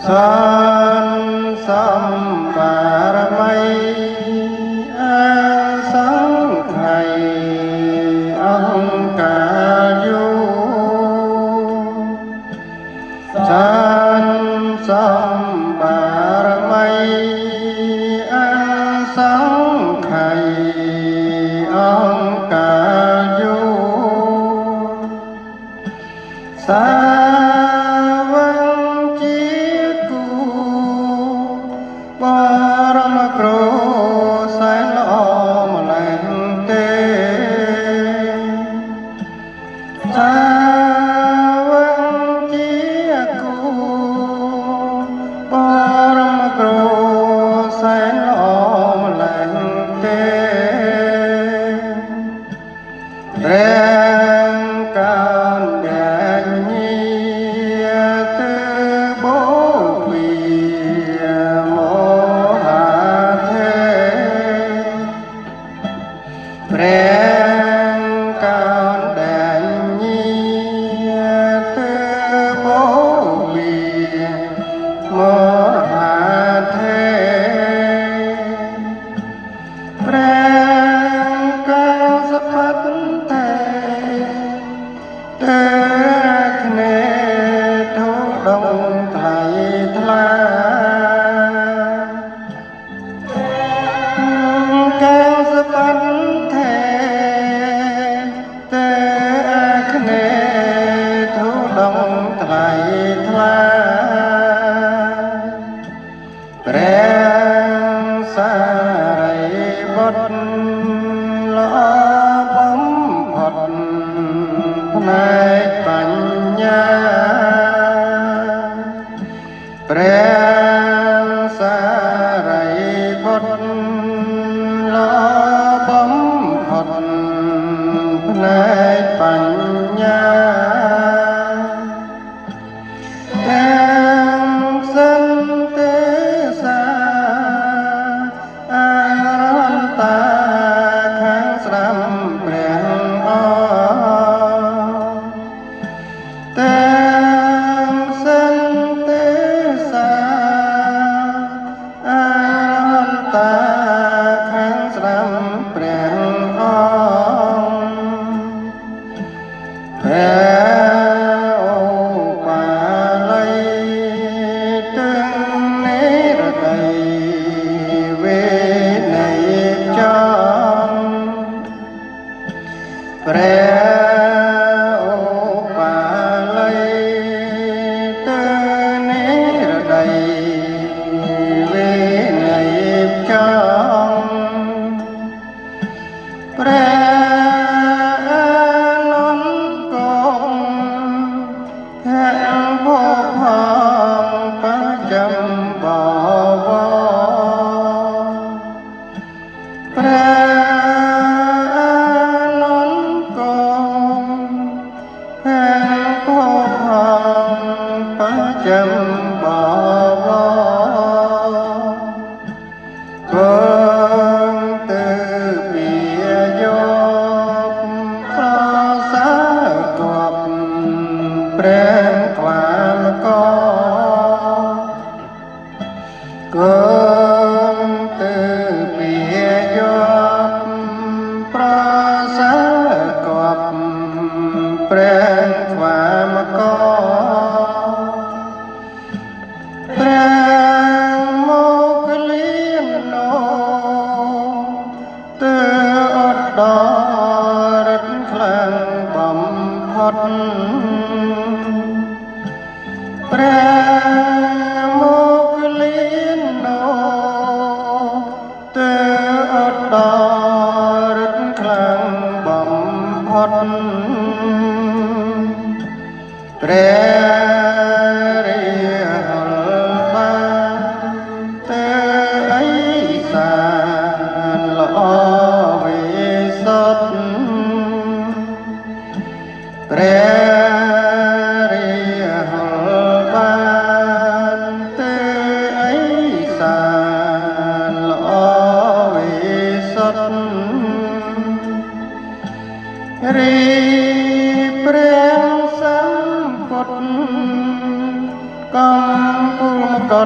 San Sambaramai Asang Khai Angkayu San Sambaramai Asang Khai Angkayu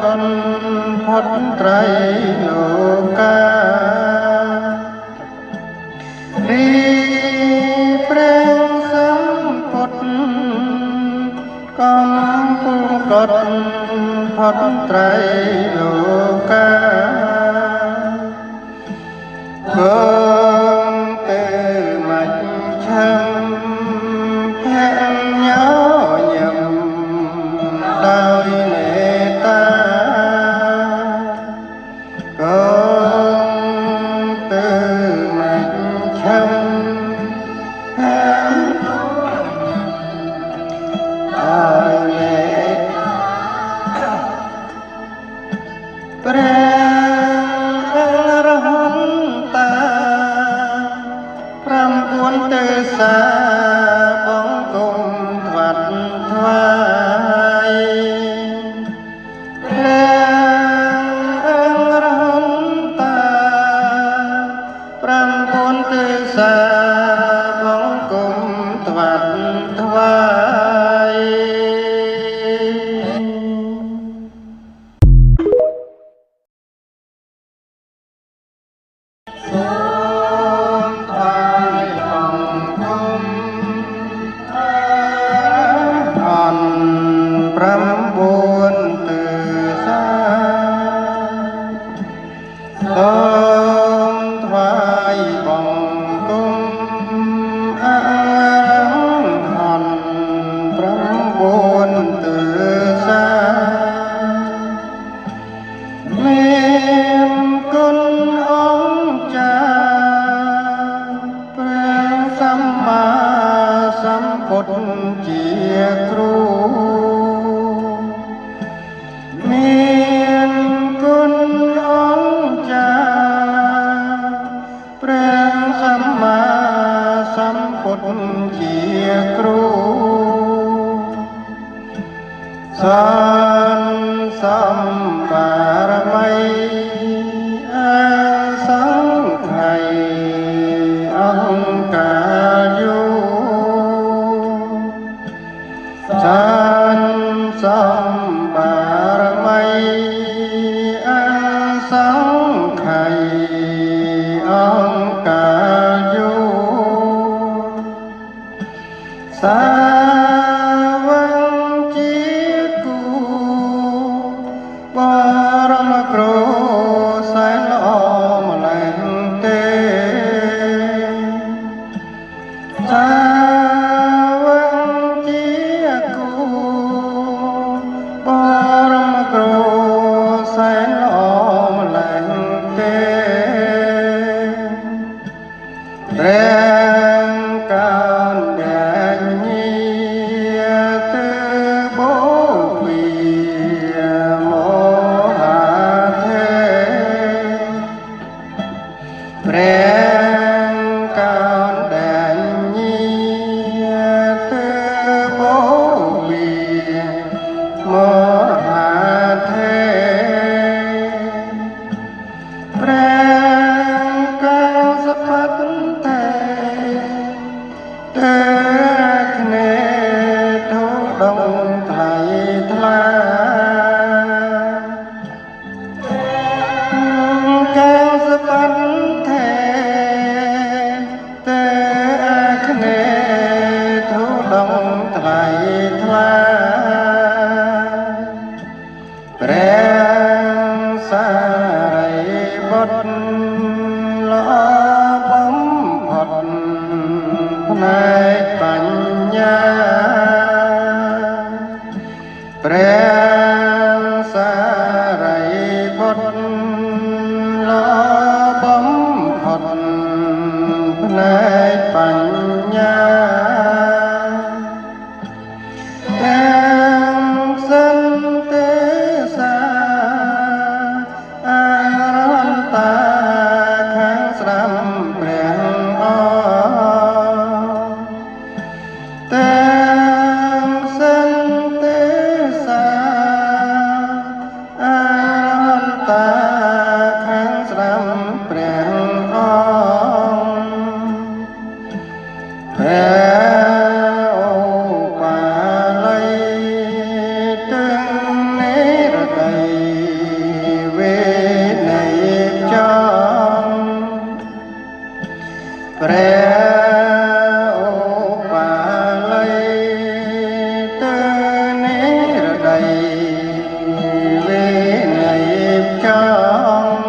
តផុតត្រៃលោការីព្រះសម្ពុទ្ធកំពុងកតផុតត្រៃលោកាគង់ទេមច្ឆឹងភញ្ញញឹមដោយមេត្តាគង់ទេមច្ឆឹងដោយមេត្តាព្រះអរហន្ត9ទេសាបង្គំថ្វាត់ថ្វាយព្រះអរហន្ត9ទេសាបង្គំថ្វាត់ថ្វាយជាគ្រូមានគុណអង្គចាព្រះសម្មាសម្ពុទ្ធជាគ្រូសន្សំបារមីអាសង្ខ័យអង្គការយូសន្សំបារមីអាសង្ខ័យអង្គការយូសាវកជាគូបរមគ្រូសែនល្អម្ល៉េះទេសាវកជាគូបរមគ្រូសែនល្អម្ល៉េះទេព្រះកានដែញីទៅបូពីមហាទេព្រះកានដែញីទៅបូពីមហាទេព្រះកាសផតទេទេគ្នាធូដងថ្លៃថ្លាកាសផតទេទេគ្នាធូដងថ្លៃថ្លាព្រះសារីបុត្រល្អបំផុតផ្នែកបញ្ញាព្រះសារីបុត្រល្អបំផុតផ្នែកបញ្ញាទាំងសន្តិសាអរហន្តខាងស្ដាំព្រះអង្គទាំងសន្តិសាអរហន្តខាងស្ដាំព្រះអង្គព្រះអូបាល័យទាំងនិរតី ឧបាល័យទើនិរដីវិន័យចង់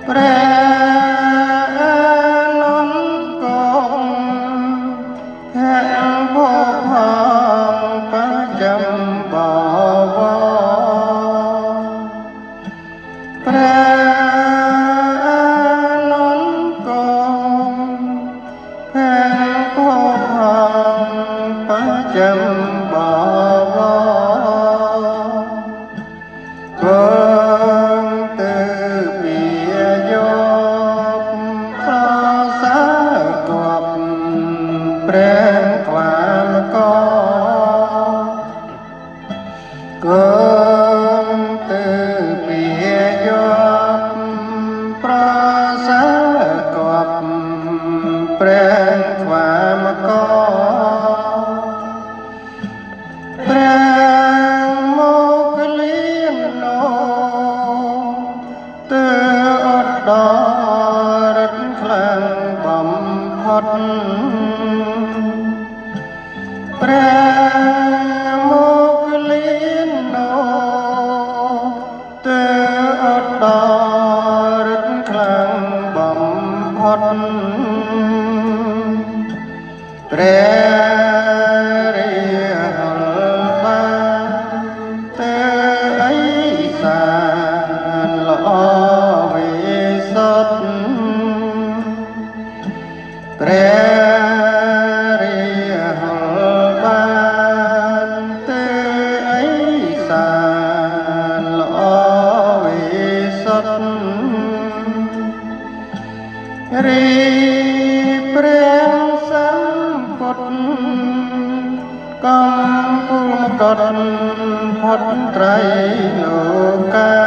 ព្រះអនន្តគង់ហេភពផងបចំបវរព្រះអនន្តគង់ហេភពផងបចំបវរគង់ទៅពីយោប្រសាគប់ព្រះខ្វាមកគង់ទៅពីយោប្រសាគប់ព្រះខ្វាមកព្រះមកលៀនលោទើអត់ដល់រិទ្ធខ្លាំងបំផុតព្រះមកលៀនលោទើអត់ដល់រិទ្ធខ្លាំងបំផុតព្រះរាហលបានទើអីសានល្អវិសុទ្ធព្រះរាហលបានទើអីសានល្អវិសុទ្ធរីព្រះសម្ពុទ្ធកំពុងកត់ផុតត្រៃលោកា